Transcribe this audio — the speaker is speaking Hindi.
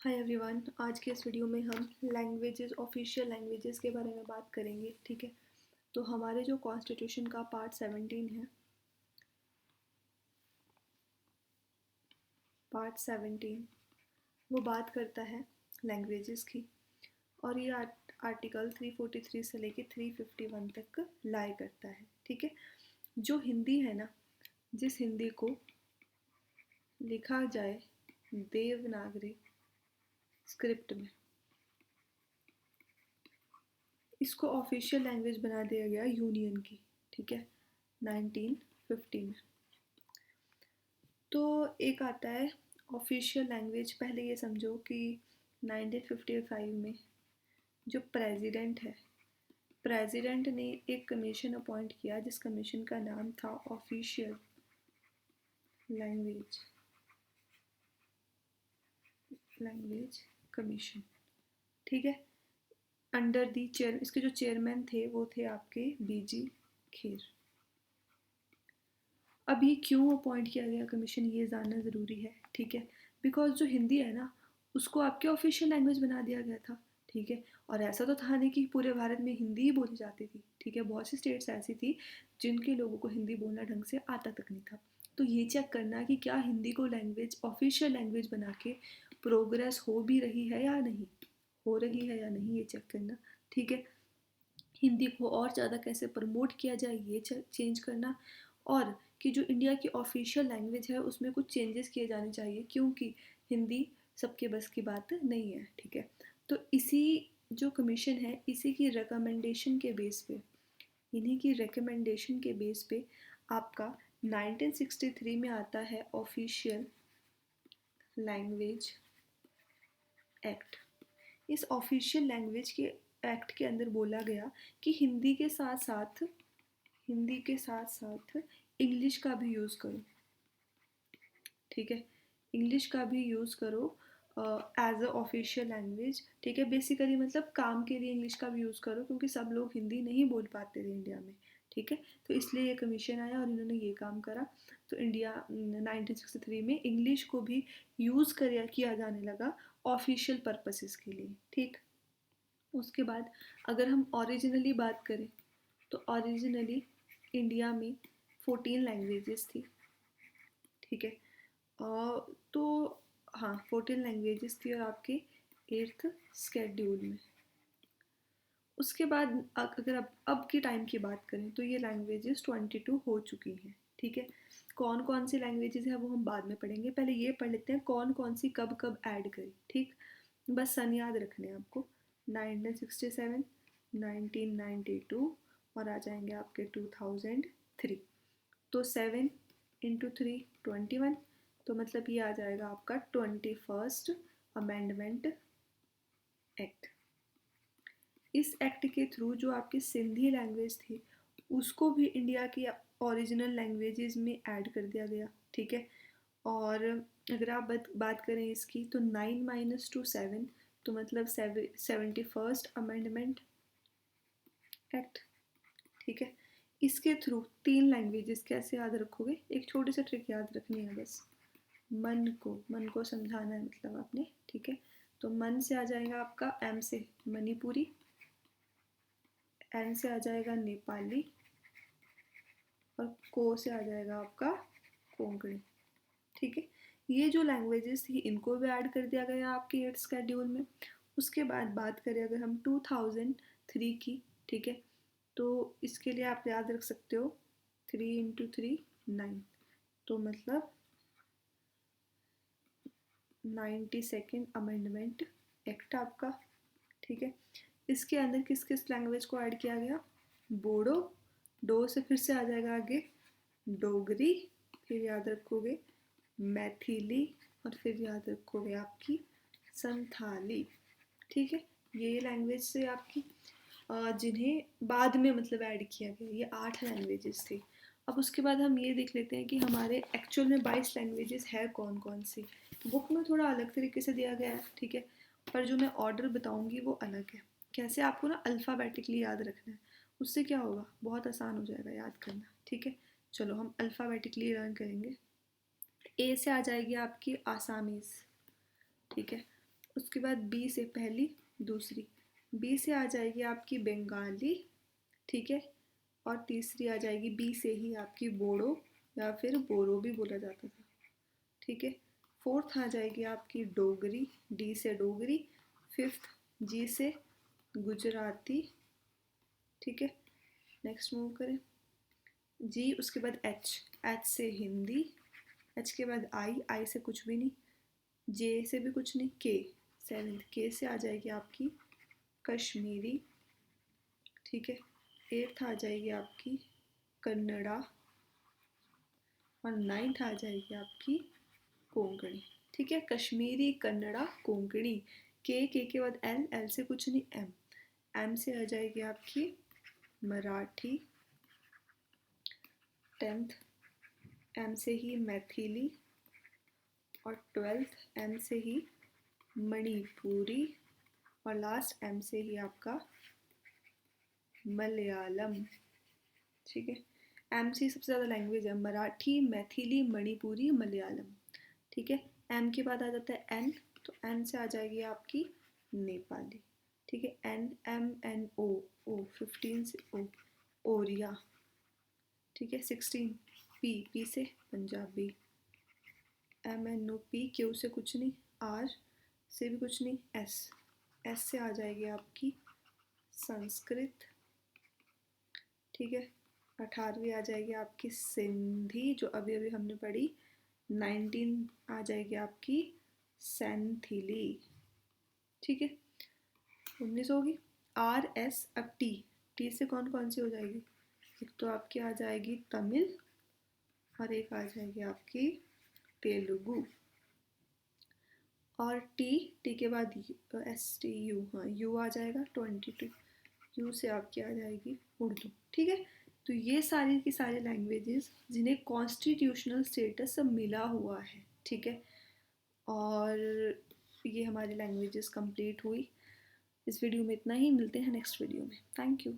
हाय एवरीवन, आज के इस वीडियो में हम लैंग्वेजेस, ऑफिशियल लैंग्वेजेस के बारे में बात करेंगे। ठीक है, तो हमारे जो कॉन्स्टिट्यूशन का पार्ट 17 है, पार्ट 17 वो बात करता है लैंग्वेजेस की। और ये आर्टिकल 343 से लेके 351 तक लाई करता है। ठीक है, जो हिंदी है ना, जिस हिंदी को लिखा जाए देवनागरी स्क्रिप्ट में, इसको ऑफिशियल लैंग्वेज बना दिया गया यूनियन की। ठीक है, 1950 में। तो एक आता है ऑफिशियल लैंग्वेज। पहले ये समझो कि 1955 में जो प्रेसिडेंट है, प्रेसिडेंट ने एक कमीशन अपॉइंट किया, जिस कमीशन का नाम था ऑफिशियल लैंग्वेज लैंग्वेज कमीशन। ठीक है, अंडर दी चेयर, इसके जो चेयरमैन थे वो थे आपके बीजी खेर। अब ये क्यों अपॉइंट किया गया कमीशन, ये जानना ज़रूरी है। ठीक है, बिकॉज जो हिंदी है ना, उसको आपके ऑफिशियल लैंग्वेज बना दिया गया था। ठीक है, और ऐसा तो था नहीं कि पूरे भारत में हिंदी ही बोली जाती थी। ठीक है, बहुत सी स्टेट्स ऐसी थी जिनके लोगों को हिंदी बोलना ढंग से आता तक नहीं था। तो ये चेक करना कि क्या हिंदी को लैंग्वेज, ऑफिशियल लैंग्वेज बना के प्रोग्रेस हो भी रही है या नहीं, हो रही है या नहीं, ये चेक करना। ठीक है, हिंदी को और ज़्यादा कैसे प्रमोट किया जाए, ये चेंज करना। और कि जो इंडिया की ऑफिशियल लैंग्वेज है उसमें कुछ चेंजेस किए जाने चाहिए, क्योंकि हिंदी सबके बस की बात नहीं है। ठीक है, तो इसी जो कमीशन है, इसी की रिकमेंडेशन के बेस पे, इन्हीं की रिकमेंडेशन के बेस पे आपका 1963 में आता है ऑफिशियल लैंग्वेज एक्ट। इस ऑफिशियल लैंग्वेज के एक्ट के अंदर बोला गया कि हिंदी के साथ साथ इंग्लिश का भी यूज़ करो। ठीक है, इंग्लिश का भी यूज़ करो एज अ ऑफिशियल लैंग्वेज। ठीक है, बेसिकली मतलब काम के लिए इंग्लिश का भी यूज़ करो, क्योंकि सब लोग हिंदी नहीं बोल पाते थे इंडिया में। ठीक है, तो इसलिए ये कमीशन आया और इन्होंने ये काम करा। तो इंडिया 1963 में इंग्लिश को भी यूज़ किया जाने लगा ऑफिशियल पर्पसेस के लिए। ठीक, उसके बाद अगर हम ओरिजिनली बात करें, तो ओरिजिनली इंडिया में 14 लैंग्वेजेस थी। ठीक है, तो हाँ, 14 लैंग्वेजेस थी और आपके 8th स्केड्यूल में। उसके बाद अगर अब के टाइम की बात करें तो ये लैंग्वेजेस 22 हो चुकी हैं। ठीक है, कौन कौन सी लैंग्वेजेस हैं वो हम बाद में पढ़ेंगे, पहले ये पढ़ लेते हैं कौन कौन सी कब कब ऐड करी। ठीक, बस सन याद रखने हैं आपको, 1967, 1992 और आ जाएंगे आपके 2003। तो 7 × 3 21, तो मतलब ये आ जाएगा आपका 21st अमेंडमेंट एक्ट। इस एक्ट के थ्रू जो आपकी सिंधी लैंग्वेज थी उसको भी इंडिया की ओरिजिनल लैंग्वेजेस में ऐड कर दिया गया। ठीक है, और अगर आप बात करें इसकी, तो 9 - 2 7, तो मतलब 71st अमेंडमेंट एक्ट। ठीक है, इसके थ्रू 3 लैंग्वेजेस कैसे याद रखोगे, एक छोटी सी ट्रिक याद रखनी है बस। मन को समझाना है मतलब आपने। ठीक है, तो मन से आ जाएगा आपका एम से मणिपुरी, एन से आ जाएगा नेपाली, और को से आ जाएगा आपका कोंकणी। ठीक है, ये जो लैंग्वेजेस थी इनको भी ऐड कर दिया गया आपके 8th स्केड्यूल में। उसके बाद बात करें अगर हम 2003 की। ठीक है, तो इसके लिए आप याद रख सकते हो 3 × 3 9, तो मतलब 92nd अमेंडमेंट एक्ट आपका। ठीक है, इसके अंदर किस किस लैंग्वेज को ऐड किया गया, बोडो, डो से फिर से आ जाएगा आगे डोगरी, फिर याद रखोगे मैथिली, और फिर याद रखोगे आपकी संथाली। ठीक है, ये लैंग्वेज से आपकी जिन्हें बाद में मतलब ऐड किया गया, ये 8 लैंग्वेजेस थी। अब उसके बाद हम ये देख लेते हैं कि हमारे एक्चुअल में 22 लैंग्वेजेस है कौन कौन सी। बुक में थोड़ा अलग तरीके से दिया गया है। ठीक है, पर जो मैं ऑर्डर बताऊंगी वो अलग है। कैसे आपको ना अल्फ़ाबेटिकली याद रखना है, उससे क्या होगा, बहुत आसान हो जाएगा याद करना। ठीक है, चलो हम अल्फ़ाबेटिकली लर्न करेंगे। ए से आ जाएगी आपकी आसामीज़। ठीक है, उसके बाद बी से पहली दूसरी, बी से आ जाएगी आपकी बंगाली, ठीक है। और तीसरी आ जाएगी बी से ही आपकी बोडो, या फिर बोरो भी बोला जाता था, ठीक है। फोर्थ आ जाएगी आपकी डोगरी, डी से डोगरी। फिफ्थ जी से गुजराती, ठीक है। नेक्स्ट मूव करें, जी उसके बाद एच, एच से हिंदी, एच के बाद आई, आई से कुछ भी नहीं, जे से भी कुछ नहीं, के सेवेंथ, के से आ जाएगी आपकी कश्मीरी, ठीक है। एट्थ आ जाएगी आपकी कन्नड़ा, और नाइन्थ आ जाएगी आपकी कोंकणी, ठीक है। कश्मीरी, कन्नड़ा, कोंकणी। के बाद एल, एल से कुछ नहीं, एम, एम से आ जाएगी आपकी मराठी, टेंथ एम से ही मैथिली, और ट्वेल्थ एम से ही मणिपुरी, और लास्ट एम से ही आपका मलयालम, ठीक है। एम से सबसे ज़्यादा लैंग्वेज है, मराठी, मैथिली, मणिपुरी, मलयालम, ठीक है। एम के बाद आ जाता है एन, तो एन से आ जाएगी आपकी नेपाली, ठीक है। एन, एम, एन, ओ, ओ 15 से ओ, ओरिया, ठीक है। 16 पी, पी से पंजाबी, एम, एन, ओ, पी, क्यू से कुछ नहीं, आर से भी कुछ नहीं, एस, एस से आ जाएगी आपकी संस्कृत, ठीक है। 18वीं आ जाएगी आपकी सिंधी, जो अभी अभी हमने पढ़ी। 19 आ जाएगी आपकी सैंथिली, ठीक है। 19 होगी। आर, एस, अब टी, टी से कौन कौन सी हो जाएगी, एक तो आपकी आ जाएगी तमिल, और एक आ जाएगी आपकी तेलुगु। और टी, टी के बाद एस टी यू, हाँ यू आ जाएगा 22, यू से आपकी आ जाएगी उर्दू, ठीक है। तो ये सारी की सारी लैंग्वेजेस जिन्हें कॉन्स्टिट्यूशनल स्टेटस सब मिला हुआ है, ठीक है। और ये हमारी लैंग्वेजेस कंप्लीट हुई। इस वीडियो में इतना ही, मिलते हैं नेक्स्ट वीडियो में। Thank you.